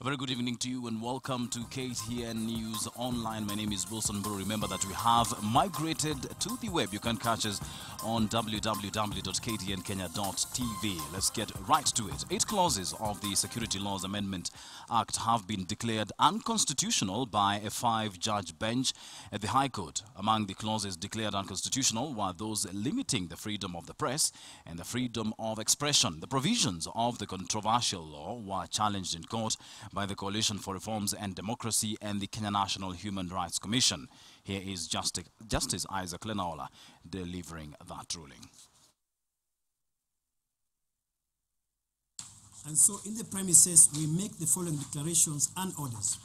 very good evening to you and welcome to KTN News Online. My name is Wilson Buru. Remember that we have migrated to the web. You can catch us on www.ktnkenya.tv. Let's get right to it. 8 clauses of the Security Laws Amendment Act have been declared unconstitutional by a 5-judge bench at the High Court. Among the clauses declared unconstitutional were those limiting the freedom of the press and the freedom of expression. The provisions of the controversial law were challenged in court by the Coalition for Reforms and Democracy and the Kenya National Human Rights Commission. Here is Justice Isaac Lenaola delivering that ruling. And so in the premises, we make the following declarations and orders.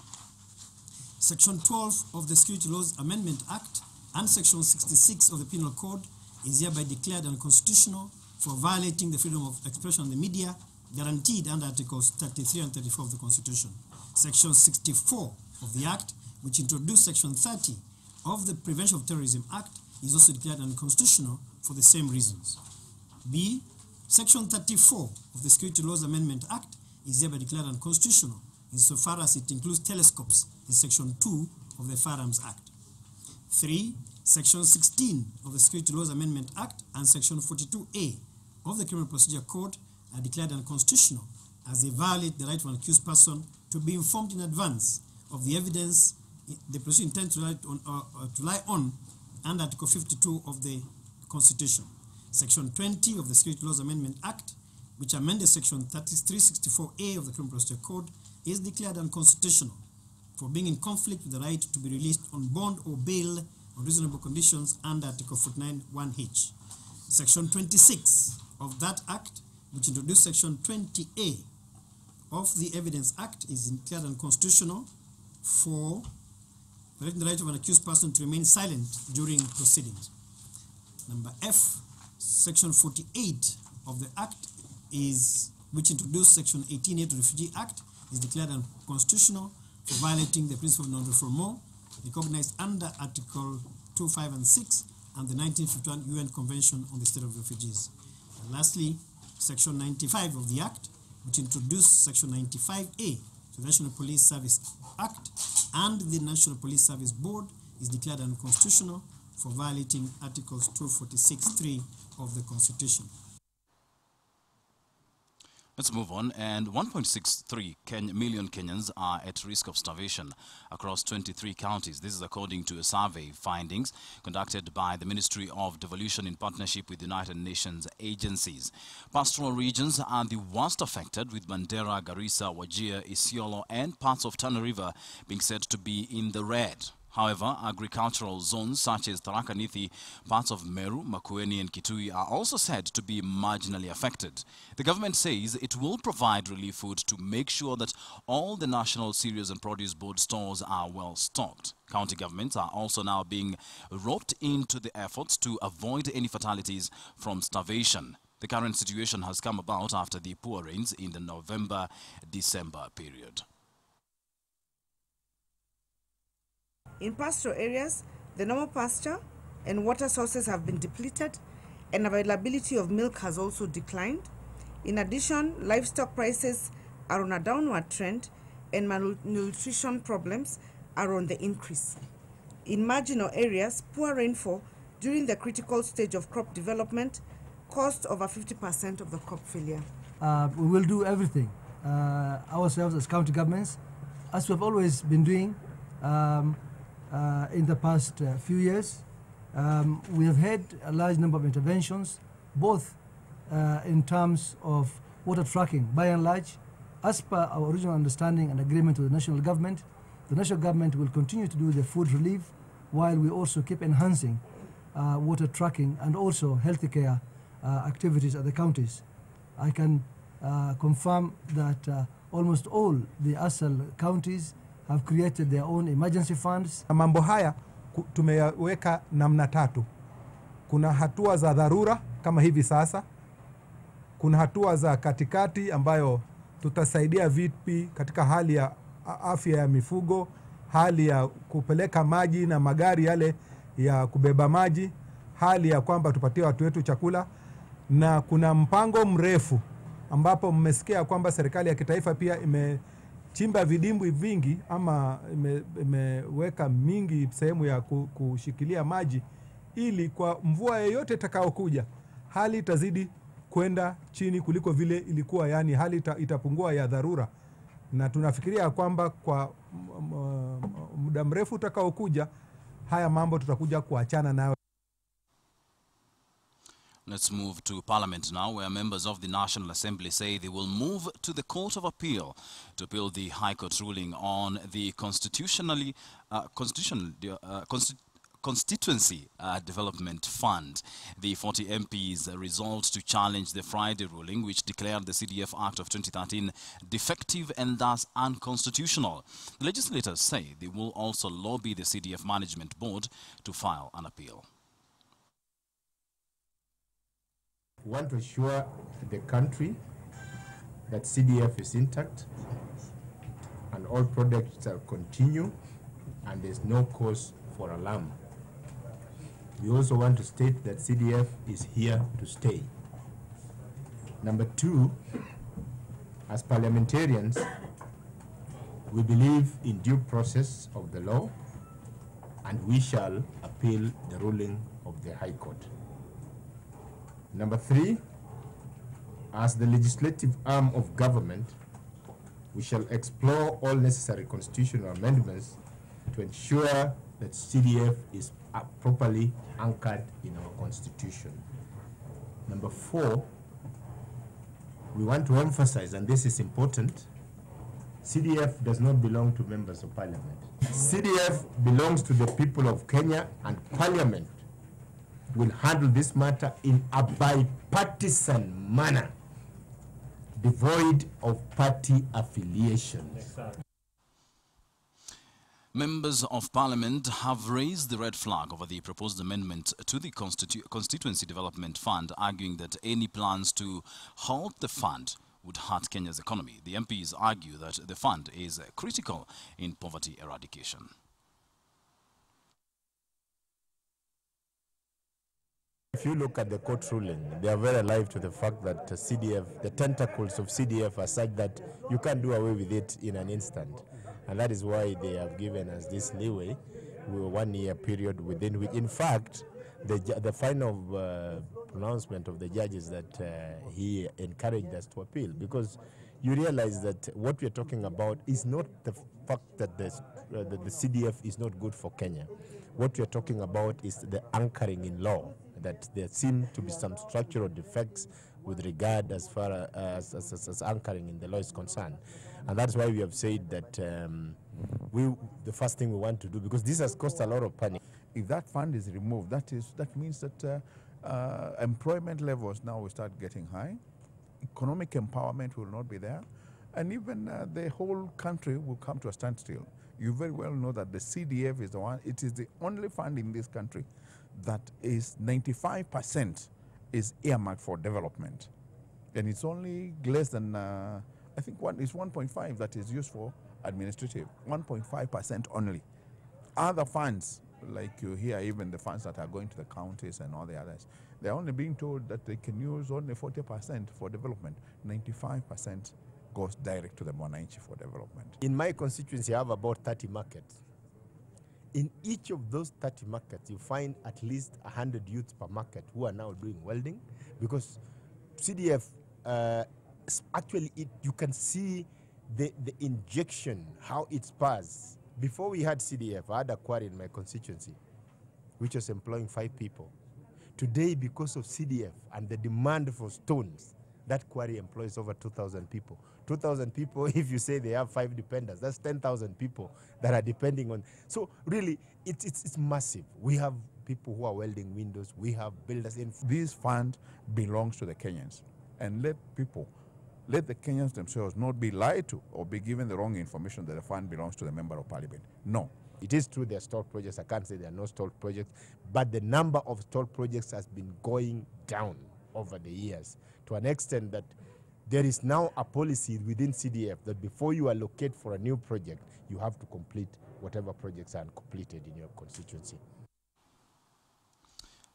Section 12 of the Security Laws Amendment Act and Section 66 of the Penal Code is hereby declared unconstitutional for violating the freedom of expression in the media guaranteed under Articles 33 and 34 of the Constitution. Section 64 of the Act, which introduced Section 30 of the Prevention of Terrorism Act, is also declared unconstitutional for the same reasons. B. Section 34 of the Security Laws Amendment Act is hereby declared unconstitutional insofar as it includes telescopes in Section 2 of the Firearms Act. 3. Section 16 of the Security Laws Amendment Act and Section 42A of the Criminal Procedure Code are declared unconstitutional as they violate the right of an accused person to be informed in advance of the evidence the prosecution intends to rely on under Article 52 of the Constitution. Section 20 of the Security Laws Amendment Act, which amended Section 364A of the Criminal Procedure Code, is declared unconstitutional for being in conflict with the right to be released on bond or bail on reasonable conditions under Article 49(1)(h). Section 26 of that Act, which introduced Section 20A of the Evidence Act, is declared unconstitutional for violating the right of an accused person to remain silent during proceedings. Number F, Section 48 of the Act, which introduced Section 18A of the Refugee Act, is declared unconstitutional for violating the principle of non-refoulement recognized under Article 2, 5, and 6 and the 1951 UN Convention on the Status of Refugees. And lastly, Section 95 of the Act, which introduced Section 95A to the National Police Service Act and the National Police Service Board, is declared unconstitutional for violating Articles 246(3) of the Constitution. Let's move on. And 1.63 million Kenyans are at risk of starvation across 23 counties. This is according to a survey findings conducted by the Ministry of Devolution in partnership with United Nations agencies. Pastoral regions are the worst affected, with Mandera, Garissa, Wajir, Isiolo and parts of Tana River being said to be in the red. However, agricultural zones such as Tharaka Nithi, parts of Meru, Makueni and Kitui are also said to be marginally affected. The government says it will provide relief food to make sure that all the National Cereals and Produce Board stores are well stocked. County governments are also now being roped into the efforts to avoid any fatalities from starvation. The current situation has come about after the poor rains in the November-December period. In pastoral areas, the normal pasture and water sources have been depleted and availability of milk has also declined. In addition, livestock prices are on a downward trend and malnutrition problems are on the increase. In marginal areas, poor rainfall during the critical stage of crop development caused over 50% of the crop failure. We will do everything ourselves as county governments, as we've always been doing in the past few years. We have had a large number of interventions, both in terms of water tracking. By and large, as per our original understanding and agreement with the national government will continue to do the food relief while we also keep enhancing water tracking and also healthcare activities at the counties. I can confirm that almost all the ASAL counties have created their own emergency funds. Mambo haya tumeweka namna tatu. Kuna hatua za dharura kama hivi sasa. Kuna hatua za katikati ambayo tutasaidia vipi katika hali ya afya ya mifugo, hali ya kupeleka maji na magari yale ya kubeba maji, hali ya kwamba tupatie watu wetu chakula, na kuna mpango mrefu ambapo mmesikia kwamba serikali ya kitaifa pia imechimba vidimbwi vingi ama imeweka mingi sehemu ya kushikilia maji, ili kwa mvua yoyote itakayokuja hali itazidi kwenda chini kuliko vile ilikuwa, yani hali itapungua ya dharura, na tunafikiria kwamba kwa muda mrefu utakaokuja haya mambo tutakuja kuachana nayo. Let's move to Parliament now, where members of the National Assembly say they will move to the Court of Appeal to appeal the High Court ruling on the Constituency Development Fund. The 40 MPs resolved to challenge the Friday ruling, which declared the CDF Act of 2013 defective and thus unconstitutional. The legislators say they will also lobby the CDF Management Board to file an appeal. We want to assure the country that CDF is intact and all projects will continue and there's no cause for alarm. We also want to state that CDF is here to stay. Number two, as parliamentarians, we believe in due process of the law and we shall appeal the ruling of the High Court. Number three, as the legislative arm of government, we shall explore all necessary constitutional amendments to ensure that CDF is properly anchored in our constitution. Number four, we want to emphasize, and this is important, CDF does not belong to members of parliament. CDF belongs to the people of Kenya, and parliament will handle this matter in a bipartisan manner, devoid of party affiliations. Members of Parliament have raised the red flag over the proposed amendment to the Constituency Development Fund, arguing that any plans to halt the fund would hurt Kenya's economy. The MPs argue that the fund is critical in poverty eradication. If you look at the court ruling, they are very alive to the fact that CDF, the tentacles of CDF are such that you can't do away with it in an instant. And that is why they have given us this leeway, 1 year period within which, in fact, the final pronouncement of the judge is that he encouraged us to appeal, because you realize that what we are talking about is not the fact that the CDF is not good for Kenya. What we are talking about is the anchoring in law, that there seem to be some structural defects with regard as far as anchoring in the law is concerned. And that's why we have said that the first thing we want to do, because this has caused a lot of panic. If that fund is removed, that means that employment levels now will start getting high, economic empowerment will not be there, and even the whole country will come to a standstill. You very well know that the CDF is the one, it is the only fund in this country that is 95% is earmarked for development. And it's only less than, I think it's 1.5 that is used for administrative, 1.5% only. Other funds, like you hear, even the funds that are going to the counties and all the others, they're only being told that they can use only 40% for development. 95% goes direct to the Mwananchi for development. In my constituency, I have about 30 markets. In each of those 30 markets, you find at least 100 youths per market who are now doing welding, because CDF, actually, you can see the injection, how it spurs. Before we had CDF, I had a quarry in my constituency, which was employing 5 people. Today, because of CDF and the demand for stones, that quarry employs over 2,000 people. 2,000 people, if you say they have 5 dependents, that's 10,000 people that are depending on. So really, it's massive. We have people who are welding windows. We have builders in. This fund belongs to the Kenyans. And let the Kenyans themselves not be lied to or be given the wrong information that the fund belongs to the member of parliament. No. It is true there are stalled projects. I can't say there are no stalled projects, but the number of stalled projects has been going down over the years to an extent that there is now a policy within CDF that before you allocate for a new project, you have to complete whatever projects are completed in your constituency.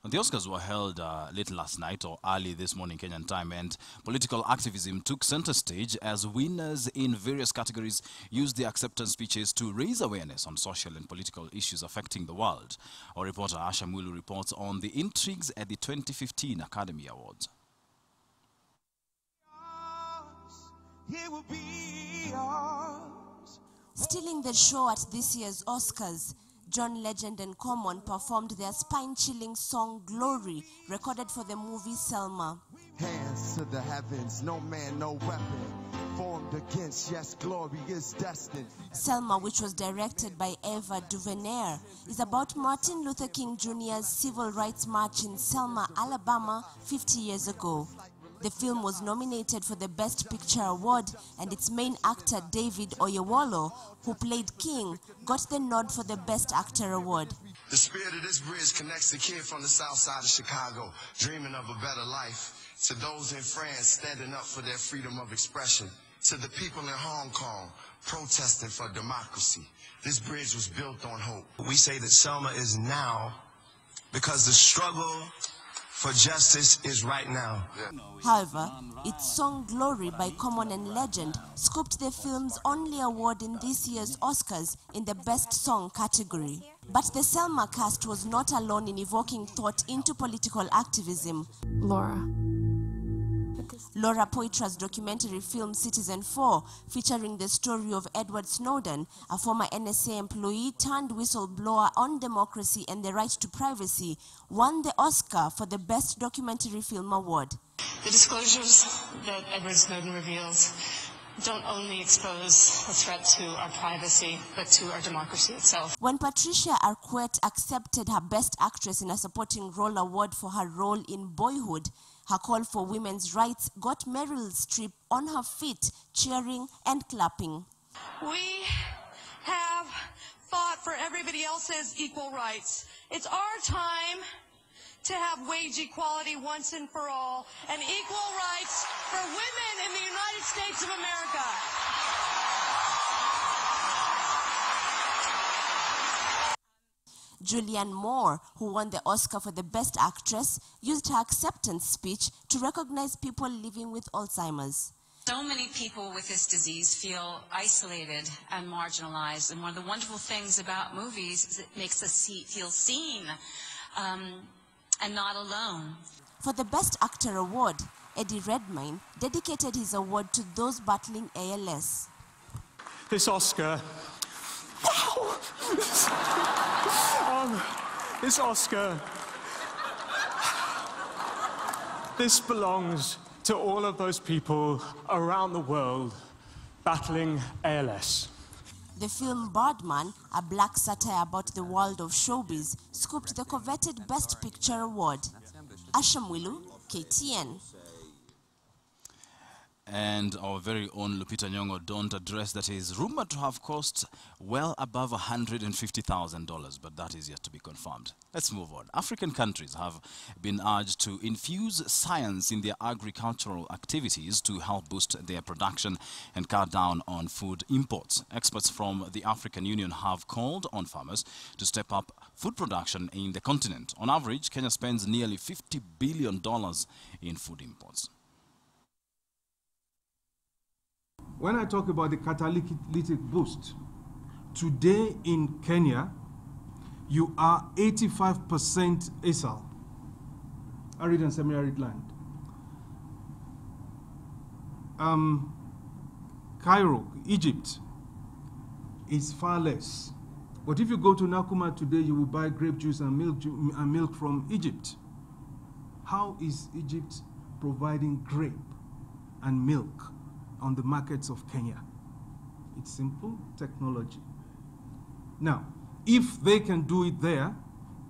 The Oscars were held late last night or early this morning Kenyan time, and political activism took center stage as winners in various categories used their acceptance speeches to raise awareness on social and political issues affecting the world. Our reporter Asha Mulu reports on the intrigues at the 2015 Academy Awards. Stealing the show at this year's Oscars, John Legend and Common performed their spine-chilling song Glory, recorded for the movie Selma. Hands to the heavens, no man, no weapon formed against, yes, glory is destined. Selma, which was directed by Eva DuVernay, is about Martin Luther King Jr.'s civil rights march in Selma, Alabama, 50 years ago. The film was nominated for the Best Picture Award, and its main actor, David Oyewolo, who played King, got the nod for the Best Actor Award. The spirit of this bridge connects the kid from the south side of Chicago, dreaming of a better life, to those in France standing up for their freedom of expression, to the people in Hong Kong protesting for democracy. This bridge was built on hope. We say that Selma is now because the struggle for justice is right now. However, its song Glory by Common and Legend scooped the film's only award in this year's Oscars in the Best Song category. But the Selma cast was not alone in evoking thought into political activism. Laura Poitra's documentary film Citizen 4, featuring the story of Edward Snowden, a former NSA employee turned whistleblower on democracy and the right to privacy, won the Oscar for the Best Documentary Film Award. The disclosures that Edward Snowden reveals don't only expose a threat to our privacy, but to our democracy itself. When Patricia Arquette accepted her Best Actress in a Supporting Role award for her role in Boyhood, her call for women's rights got Meryl Streep on her feet, cheering and clapping. We have fought for everybody else's equal rights. It's our time to have wage equality once and for all, and equal rights for women in the United States of America. Julianne Moore, who won the Oscar for the Best Actress, used her acceptance speech to recognize people living with Alzheimer's. So many people with this disease feel isolated and marginalized, and one of the wonderful things about movies is it makes us feel seen and not alone. For the Best Actor Award, Eddie Redmayne dedicated his award to those battling ALS. This Oscar, this belongs to all of those people around the world battling ALS. The film Birdman, a black satire about the world of showbiz, scooped the coveted Best Picture Award. Asha Mwilu, KTN. And our very own Lupita Nyong'o don't address that is rumored to have cost well above $150,000, but that is yet to be confirmed. Let's move on. African countries have been urged to infuse science in their agricultural activities to help boost their production and cut down on food imports. Experts from the African Union have called on farmers to step up food production in the continent. On average, Kenya spends nearly $50 billion in food imports. When I talk about the catalytic boost, today in Kenya, you are 85% ASAL, arid and semi-arid land. Cairo, Egypt, is far less. But if you go to Nakuma today, you will buy grape juice and milk from Egypt. How is Egypt providing grape and milk on the markets of Kenya? It's simple technology. Now, if they can do it there,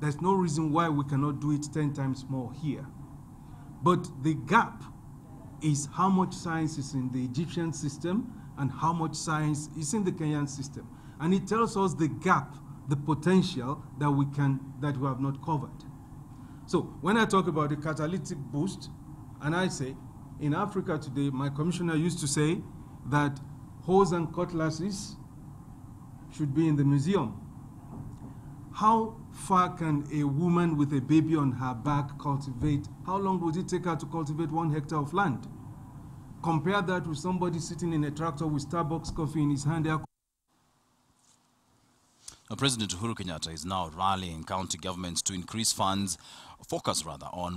there's no reason why we cannot do it 10 times more here. But the gap is how much science is in the Egyptian system and how much science is in the Kenyan system. And it tells us the gap, the potential that we have not covered. So when I talk about the catalytic boost, and I say, in Africa today, my commissioner used to say that hoes and cutlasses should be in the museum. How far can a woman with a baby on her back cultivate? How long would it take her to cultivate 1 hectare of land? Compare that with somebody sitting in a tractor with Starbucks coffee in his hand. President Uhuru Kenyatta is now rallying county governments to increase focus on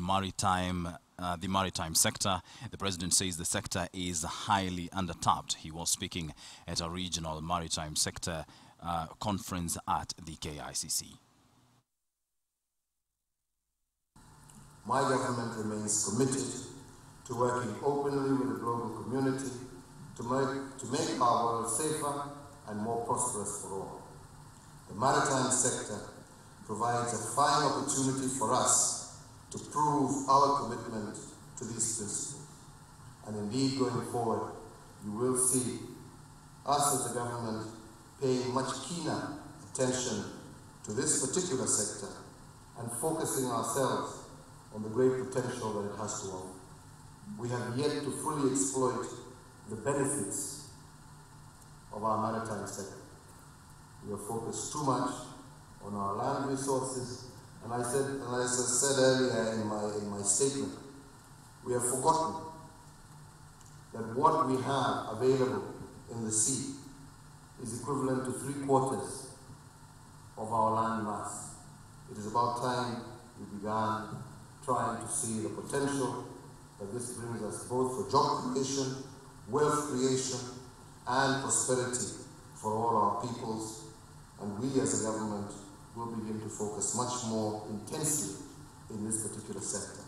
the maritime sector. The president says the sector is highly undertapped. He was speaking at a regional maritime sector conference at the KICC. My government remains committed to working openly with the global community to make our world safer and more prosperous for all. The maritime sector provides a fine opportunity for us to prove our commitment to these principles. And indeed, going forward, you will see us as the government paying much keener attention to this particular sector and focusing ourselves on the great potential that it has to offer. We have yet to fully exploit the benefits of our maritime sector. We have focused too much on our land resources, and as I said earlier in my statement, we have forgotten that what we have available in the sea is equivalent to 3/4 of our land mass. It is about time we began trying to see the potential that this brings us both for job creation, wealth creation, and prosperity for all our peoples. And we as a government will begin to focus much more intensely in this particular sector.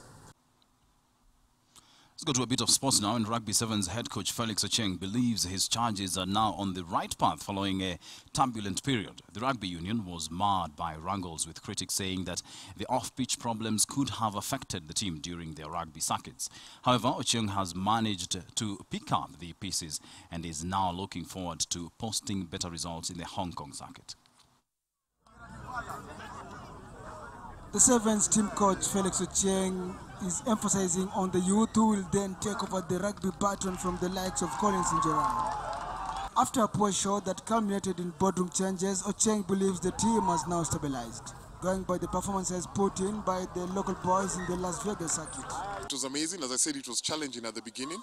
Let's go to a bit of sports now. And Rugby 7's head coach Felix Ocheng believes his charges are now on the right path following a turbulent period. The Rugby Union was marred by wrangles, with critics saying that the off-pitch problems could have affected the team during their rugby circuits. However, Ocheng has managed to pick up the pieces and is now looking forward to posting better results in the Hong Kong circuit. The Sevens team coach Felix Ocheng is emphasizing on the youth who will then take over the rugby baton from the likes of Collins and Joran. After a poor show that culminated in boardroom changes, Ocheng believes the team has now stabilized, going by the performances put in by the local boys in the Las Vegas circuit. It was amazing. As I said, it was challenging at the beginning,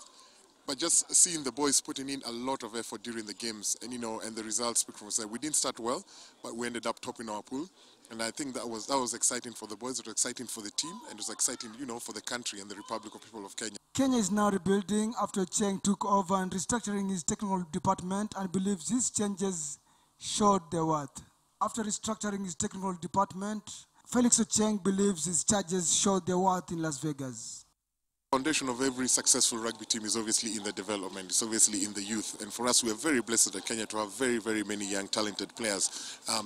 but just seeing the boys putting in a lot of effort during the games, and and the results speak for themselves. We didn't start well, but we ended up topping our pool. And I think that was exciting for the boys, it was exciting for the team, and it was exciting, for the country and the Republic of People of Kenya. Kenya is now rebuilding after Ocheng took over and restructuring his technical department, and believes these changes showed their worth. After restructuring his technical department, Felix Ocheng believes his charges showed their worth in Las Vegas. The foundation of every successful rugby team is obviously in the development, it's obviously in the youth. And for us, we are very blessed at Kenya to have very, very many young, talented players,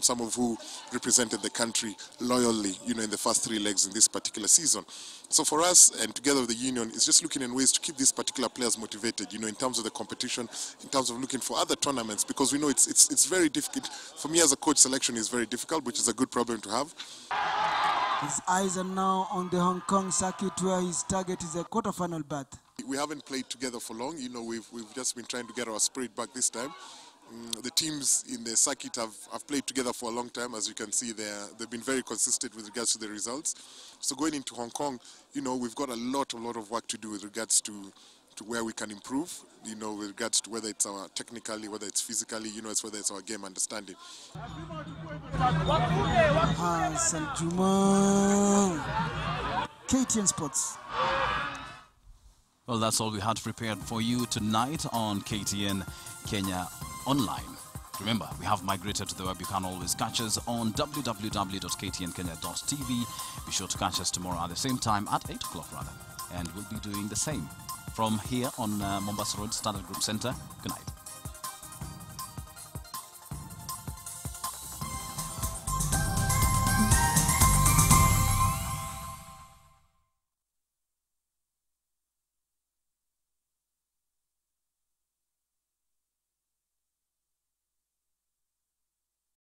some of who represented the country loyally, in the first 3 legs in this particular season. So for us, and together with the union, is just looking in ways to keep these particular players motivated, in terms of the competition, in terms of looking for other tournaments, because we know it's very difficult. For me as a coach, selection is very difficult, which is a good problem to have. His eyes are now on the Hong Kong circuit, where his target is a quarter-final berth. We haven't played together for long. We've just been trying to get our spirit back this time. The teams in the circuit have played together for a long time. As you can see, they've been very consistent with regards to the results. So going into Hong Kong, we've got a lot of work to do with regards to where we can improve, with regards to whether it's our technically, whether it's physically, whether it's our game understanding. Hassan Juma, KTN Sports. Well, that's all we had prepared for you tonight on KTN Kenya Online. Remember, we have migrated to the web. You can always catch us on www.ktnkenya.tv. Be sure to catch us tomorrow at the same time, at 8 o'clock rather. And we'll be doing the same from here on Mombasa Road, Standard Group Center. Good night.